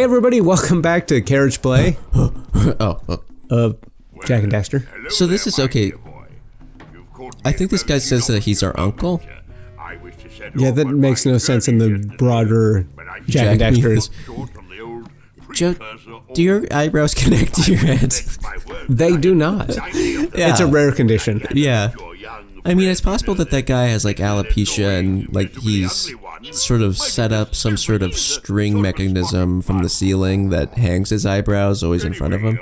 everybody, welcome back to Carriage Play. Jack and Daxter. So this is okay. I think this guy says that he's our uncle. Yeah, that makes no sense in the broader Jack and Daxter. Joe, do your eyebrows connect to your head? They do not. Yeah. It's a rare condition. Yeah. I mean, it's possible that that guy has like alopecia and like he's sort of set up some sort of string mechanism from the ceiling that hangs his eyebrows always in front of him.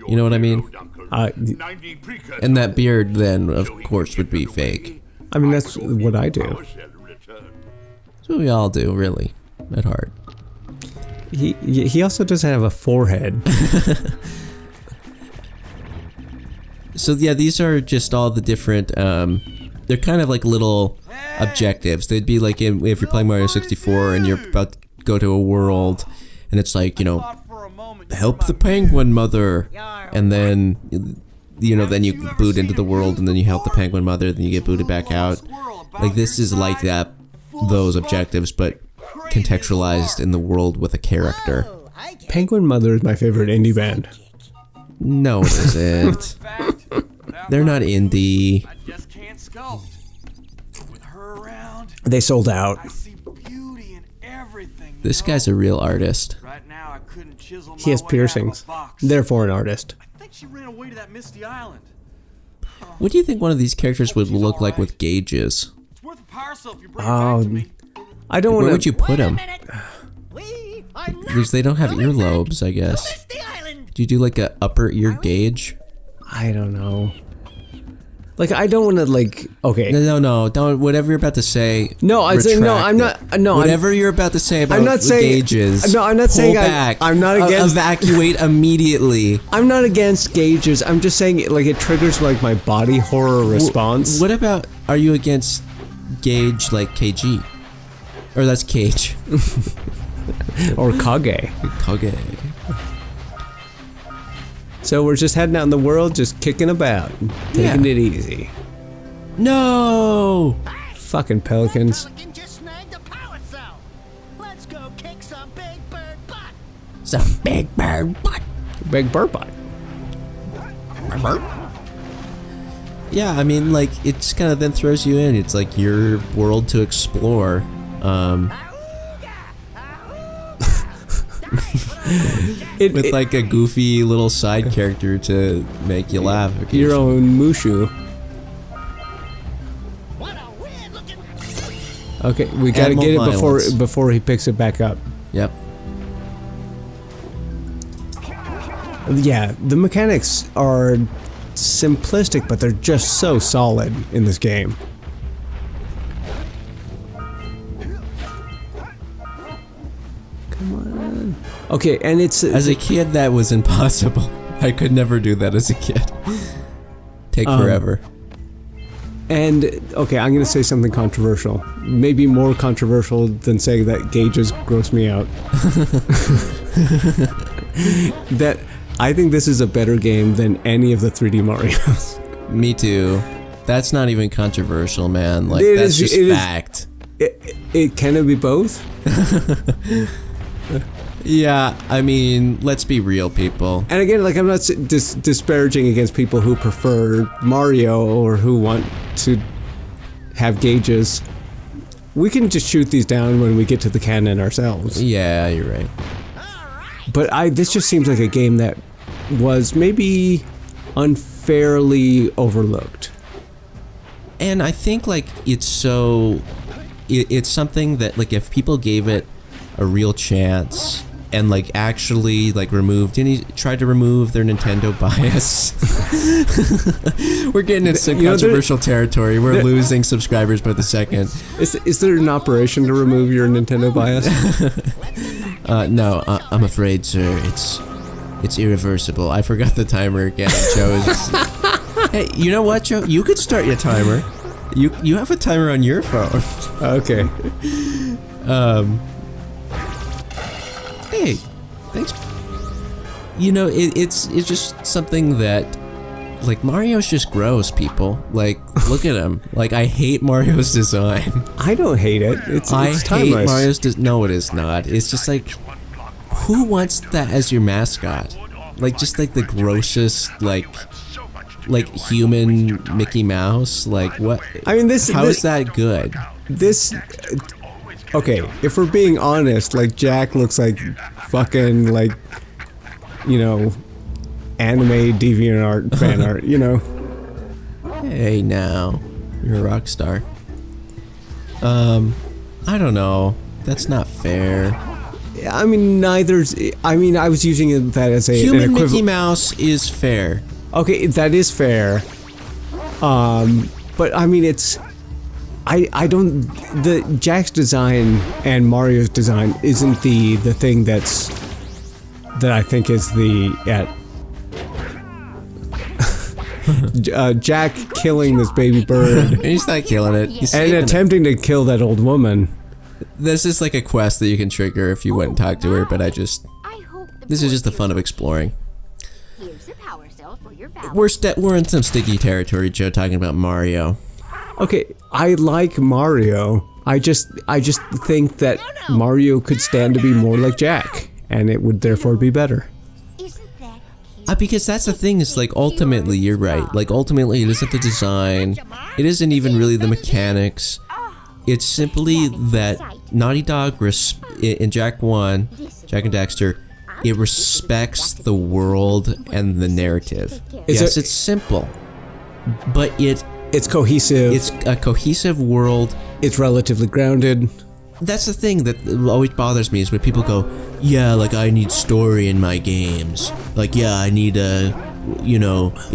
You know what I mean? And that beard then, of course, would be fake. I mean, that's what I do. That's what we all do, really, at heart. He also doesn't have a forehead. So yeah, these are just all the different, they're kind of like little objectives. They'd be like if you're playing Mario 64 and you're about to go to a world and it's like, you know, help the penguin mother, and then, you know, then you boot into the world and then you help the penguin mother, then you get booted back out. Like this is like that, those objectives, but contextualized in the world with a character. Penguin Mother is my favorite indie band. No, it isn't. They're not indie. They sold out. This guy's a real artist. He has piercings, therefore an artist. What do you think one of these characters would look like with gauges? Oh, I don't want to... Where would you put him? Because they don't have earlobes, I guess. Do you do like a upper ear gauge? I don't know. Like, I don't want to, like... Okay. No, don't... Whatever you're about to say... No, I'm not... No, whatever you're about to say about gauges... No, I'm not saying... Pull back. I'm not against... Evacuate immediately. I'm not against gauges. I'm just saying, like, it triggers, like, my body horror response. What about... Are you against gauge, like, KG? Or that's Cage. Or Kage. Kage. So we're just heading out in the world, just kicking about, taking it easy. No! Fucking pelicans. Some big bird butt. Big bird butt. Yeah, I mean, like, it's kind of then throws you in. It's like your world to explore. With like a goofy little side character to make you laugh. Your own Mushu. Okay, we gotta get it before he picks it back up. Yep. Yeah, the mechanics are simplistic, but they're just so solid in this game. Come on. Okay, and it's... As a kid, that was impossible. I could never do that as a kid. Take forever. And, okay, I'm gonna say something controversial. Maybe more controversial than saying that gauges gross me out. That I think this is a better game than any of the 3D Marios. Me too. That's not even controversial, man. Like, that's just fact. Can it be both? Yeah, I mean, let's be real, people. And again, like, I'm not disparaging against people who prefer Mario or who want to have gauges. We can just shoot these down when we get to the cannon ourselves. Yeah, you're right. But this just seems like a game that was maybe unfairly overlooked. And I think, like, it's something that, like, if people gave it a real chance and, like, actually, like, tried to remove their Nintendo bias. We're getting into some controversial territory. We're losing subscribers by the second. Is there an operation to remove your Nintendo bias? No, I'm afraid, sir. It's irreversible. I forgot the timer again. Joe is... Hey, you know what, Joe? You could start your timer. You have a timer on your phone. Okay. Hey, thanks. You know, it's just something that like Mario's just gross, people. Like, look at him. Like, I hate Mario's design. I don't hate it. It's timeless. hate Mario's no, it is not. It's just like, who wants that as your mascot? Like, just like the grossest, like human Mickey Mouse. Like, what? I mean, how is that good? Okay, if we're being honest, like Jack looks like fucking like, you know, anime DeviantArt fan art, you know. Hey, now you're a rock star. I don't know. That's not fair. I mean, I was using that as a human Mickey Mouse is fair. Okay, that is fair. But I mean, I don't. The Jack's design and Mario's design isn't the thing that I think is Jack killing this baby bird. He's not killing it. He's and attempting to kill that old woman. This is like a quest that you can trigger if you went and talked to her, but this is just the fun of exploring. We're in some sticky territory, Joe, talking about Mario. Okay, I like Mario. I just think that Mario could stand to be more like Jack, and it would therefore be better. Because that's the thing, is like ultimately you're right. Like ultimately it isn't the design, it isn't even really the mechanics. It's simply that Naughty Dog in Jack 1, Jack and Daxter, it respects the world and the narrative. Yes, it's simple, but it's cohesive. It's a cohesive world. It's relatively grounded. That's the thing that always bothers me, is when people go, yeah, like I need story in my games. Like, yeah, I need it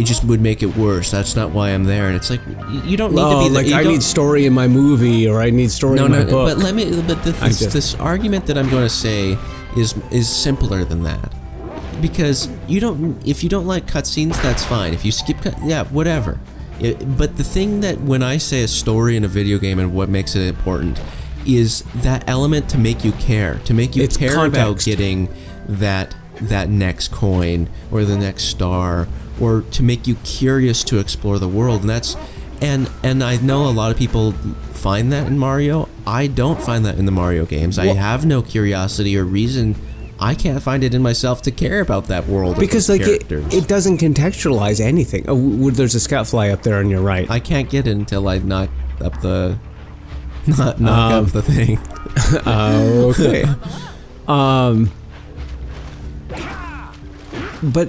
just would make it worse. That's not why I'm there. And it's like, you don't need to be like I need story in my movie, or I need story in my book. But this argument that I'm going to say is simpler than that. Because if you don't like cutscenes, that's fine. If you skip whatever. But the thing that when I say a story in a video game and what makes it important is that element to make you care. To make you care about getting that next coin or the next star, or to make you curious to explore the world. And I know a lot of people find that in Mario. I don't find that in the Mario games. I have no curiosity or reason. I can't find it in myself to care about that world because like it doesn't contextualize anything. Oh, there's a scout fly up there on your right. I can't get it until I knock up the thing. Okay. But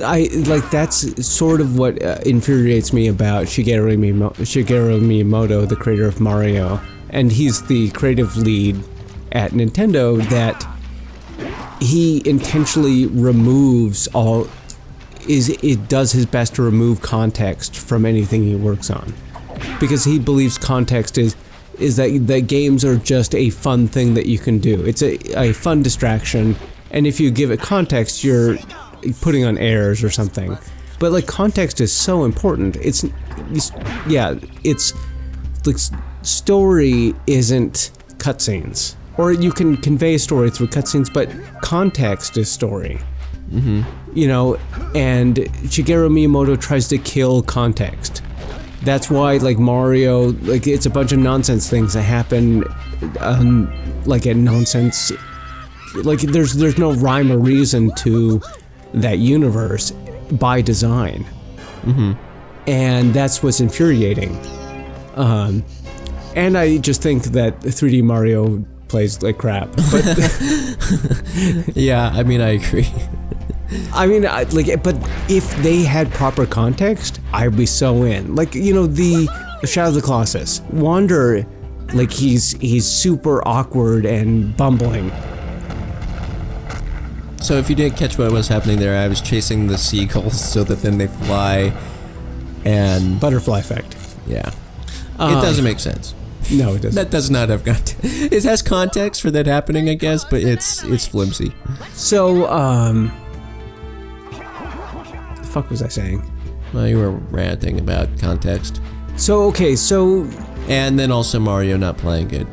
that's sort of what infuriates me about Shigeru Miyamoto, the creator of Mario, and he's the creative lead at Nintendo, that he intentionally removes does his best to remove context from anything he works on, because he believes context is that games are just a fun thing that you can do. It's a fun distraction, and if you give it context, you're putting on airs or something. But like, context is so important. It's like, story isn't cutscenes. Or you can convey a story through cutscenes, but context is story. Mm-hmm. You know, and Shigeru Miyamoto tries to kill context. That's why, like, Mario, like, it's a bunch of nonsense things that happen, like, a nonsense. Like, there's no rhyme or reason to that universe by design. Mm-hmm. And that's what's infuriating. And I just think that 3D Mario plays like crap. But yeah, I mean, I agree. I mean, but if they had proper context, I'd be so in. Like, you know, the Shadow of the Colossus. Wander, like, he's super awkward and bumbling. So if you didn't catch what was happening there, I was chasing the seagulls so that then they fly, and... Butterfly effect. Yeah. It doesn't make sense. No, it doesn't. That does not have context. It has context for that happening, I guess, but it's flimsy. So, the fuck was I saying? Well, you were ranting about context. So, okay, and then also Mario not playing good.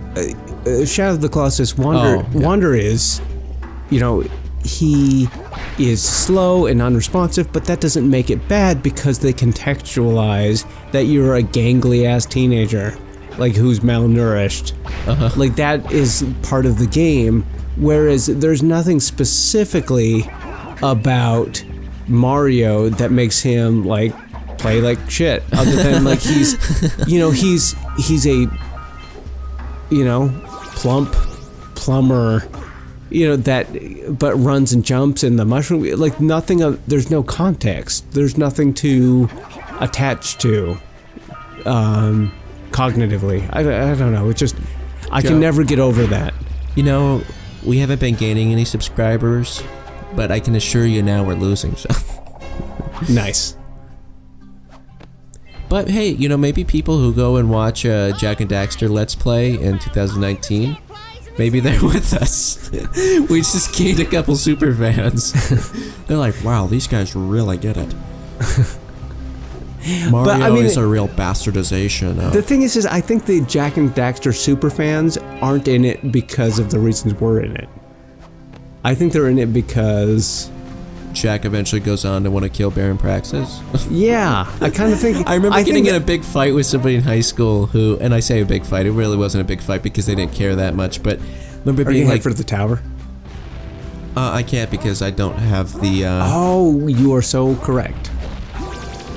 Shadow of the Colossus Wander is, you know, he is slow and unresponsive, but that doesn't make it bad because they contextualize that you're a gangly ass teenager, like who's malnourished. Like that is part of the game, whereas there's nothing specifically about Mario that makes him like play like shit, other than like he's a plumber, but runs and jumps in the mushroom, like nothing there's no context, there's nothing to attach to cognitively. I don't know, it just I can never get over that. We haven't been gaining any subscribers, but I can assure you now we're losing some. Nice. But hey, maybe people who go and watch Jack and Daxter Let's Play in 2019, maybe they're with us. We just gained a couple super fans. They're like, wow, these guys really get it. Mario is a real bastardization of... The thing is I think the Jack and Daxter super fans aren't in it because of the reasons we're in it. I think they're in it because... Jack eventually goes on to want to kill Baron Praxis. Yeah, I kind of think... I remember getting in a big fight with somebody in high school who... And I say a big fight, it really wasn't a big fight because they didn't care that much, but... Remember being like... for the tower? I can't because I don't have the... Oh, you are so correct.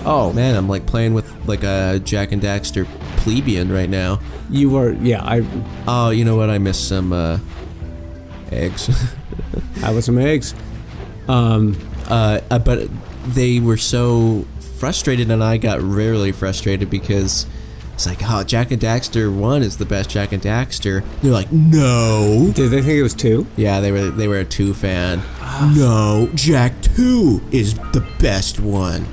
Oh. Man, I'm like playing with like a Jack and Daxter plebeian right now. You are... Yeah, Oh, you know what? I missed some eggs. How about some eggs? But they were so frustrated, and I got rarely frustrated because it's like, oh, Jack and Daxter 1 is the best Jack and Daxter. They're like, no. Did they think it was 2? Yeah, they were a 2 fan. No, Jack 2 is the best one.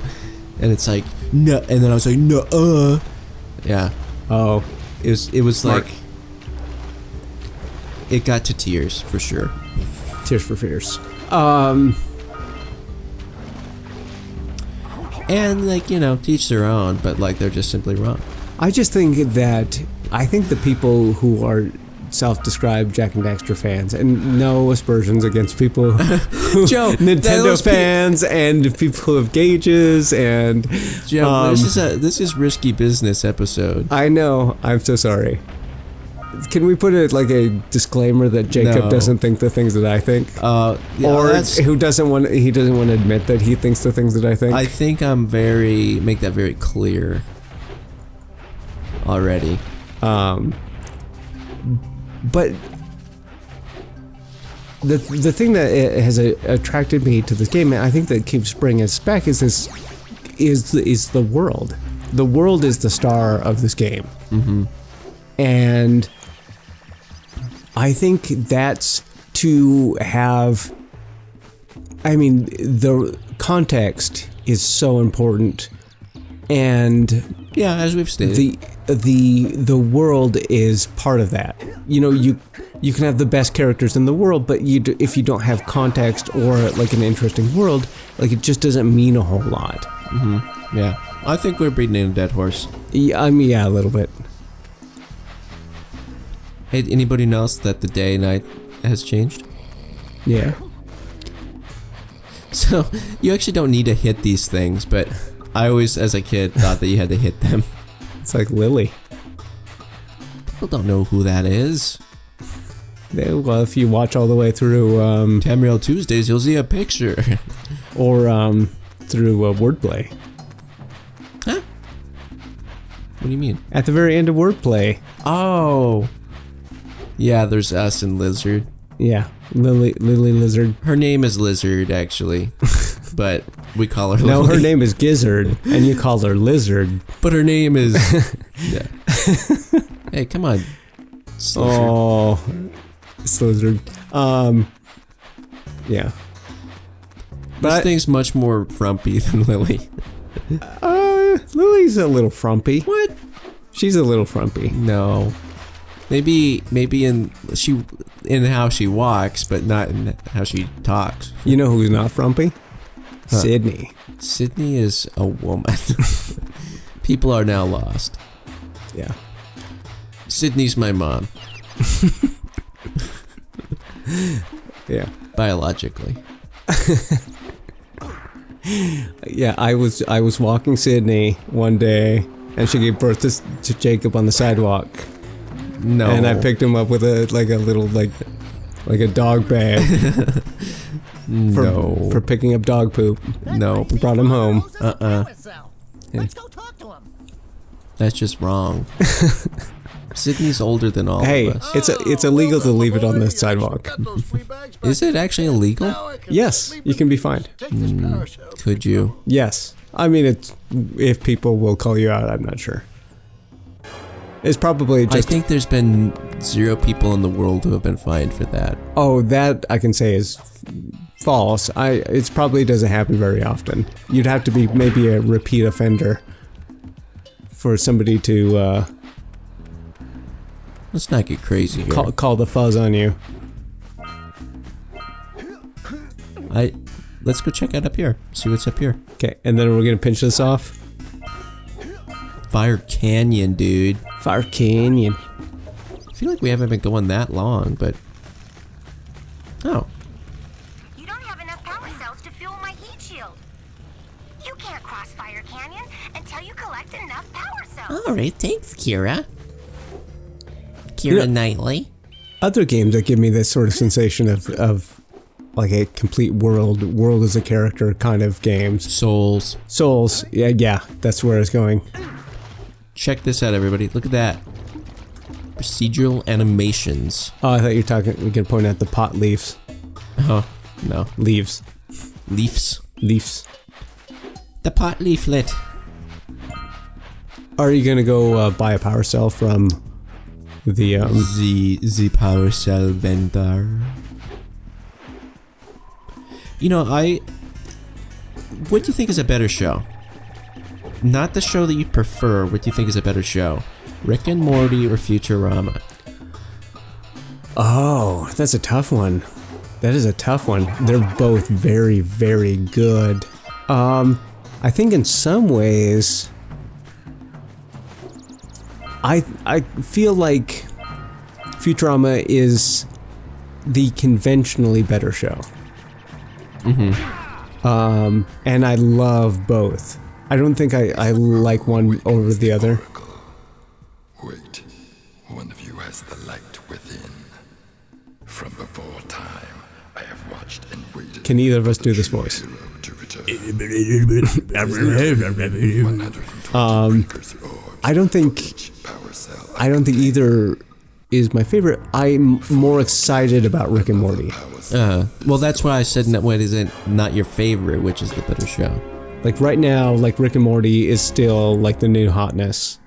And it's like, no, and then I was like, no, yeah. Oh. It was like, it got to tears for sure. Tears for Fears. And like, teach their own, but like they're just simply wrong. I just think the people who are self-described Jack and Daxter fans, and no aspersions against people who Joe, Nintendo fans and people who have gauges and Joe, this is risky business episode. I know, I'm so sorry. Can we put it like a disclaimer that Jacob doesn't think the things that I think? Yeah, or he doesn't want to admit that he thinks the things that I think? I think make that very clear already. But the thing that has attracted me to this game, and I think that keeps bringing us back, is the world. The world is the star of this game. Mm-hmm. And I think that's to have... I mean, the context is so important, and... Yeah, as we've stated. The world is part of that. You can have the best characters in the world, but if you don't have context or like an interesting world, like it just doesn't mean a whole lot. Mm-hmm. Yeah, I think we're beating a dead horse. Yeah, I mean, yeah, a little bit. Hey, anybody notice that the day and night has changed? Yeah. So you actually don't need to hit these things, but I always, as a kid, thought that you had to hit them. It's like Lily. People don't know who that is. Well, if you watch all the way through Tamriel Tuesdays, you'll see a picture. Or through Wordplay. Huh? What do you mean? At the very end of Wordplay. Oh. Yeah, there's us and Lizard. Yeah, Lily Lizard. Her name is Lizard, actually. But we call her Lily. No, her name is Gizzard, and you call her Lizard. But her name is... Yeah. Hey, come on. Slizzard. Oh, Slizzard. Yeah. This thing's much more frumpy than Lily. Lily's a little frumpy. What? She's a little frumpy. No. Maybe in how she walks, but not in how she talks. You know who's not frumpy? Huh. Sydney. Sydney is a woman. People are now lost. Yeah. Sydney's my mom. Yeah. biologically. Yeah, I was walking Sydney one day, and she gave birth to Jacob on the sidewalk. No. And I picked him up with a little dog bag. For picking up dog poop. No. Brought him home. Let's go talk to him. That's just wrong. Sydney's older than all Hey, of us. it's illegal to leave it on the sidewalk. Is it actually illegal? Yes, you can be fined. Could you? Yes. I mean, if people will call you out, I'm not sure. It's probably just... I think there's been 0 people in the world who have been fined for that. Oh, that I can say is false. It probably doesn't happen very often. You'd have to be maybe a repeat offender for somebody to Let's not get crazy here. call the fuzz on you. Let's go check out up here. See what's up here. Okay, and then we're gonna pinch this off. Fire Canyon, dude. Fire Canyon. I feel like we haven't been going that long, but... Oh. You don't have enough power cells to fuel my heat shield. You can't cross Fire Canyon until you collect enough power cells. Alright, thanks, Kira. Kira Knightley. Other games that give me this sort of sensation of like a complete world as a character kind of games. Souls. Yeah, that's where it's going. Check this out, everybody. Look at that. Procedural animations. Oh, I thought you were going to point out the pot leaves. Oh, no. Leaves. Leafs. Leaves. The pot leaflet. Are you going to go buy a power cell from the... The power cell vendor. You know, what do you think is a better show? Not the show that you prefer. What do you think is a better show? Rick and Morty or Futurama? Oh, that's a tough one. That is a tough one. They're both very, very good. I think in some ways... I feel like Futurama is the conventionally better show. And I love both. I don't think I like one over the other. Wait, one of you has the light within. From before time, I have watched and waited. Can either of us do this voice? I don't think either is my favorite. I'm more excited about Rick and Morty. Well, that's why I said what isn't not your favorite, which is the better show. Like right now, like Rick and Morty is still like the new hotness.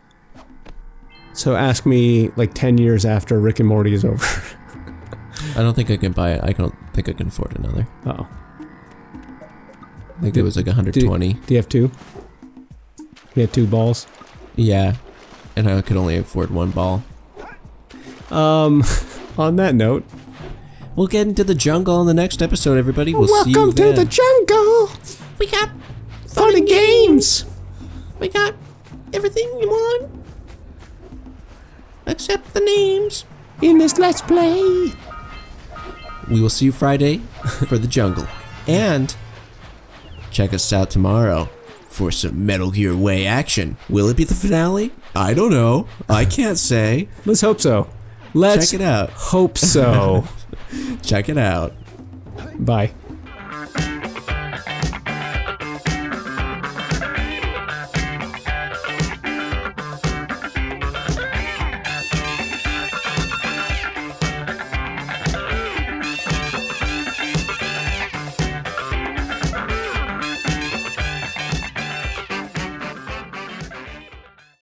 So ask me like 10 years after Rick and Morty is over. I don't think I can buy it. I don't think I can afford another. Oh. I think it was like 120. Do you have two? You had 2 balls? Yeah. And I could only afford 1 ball. On that note, we'll get into the jungle in the next episode, everybody. We'll see you welcome to then. the jungle. We got Fun and games. We got everything you want. Except the names. In this Let's Play. We will see you Friday for the jungle. And check us out tomorrow for some Metal Gear Way action. Will it be the finale? I don't know. I can't say. Let's hope so. Let's check it out. Hope so. Check it out. Bye.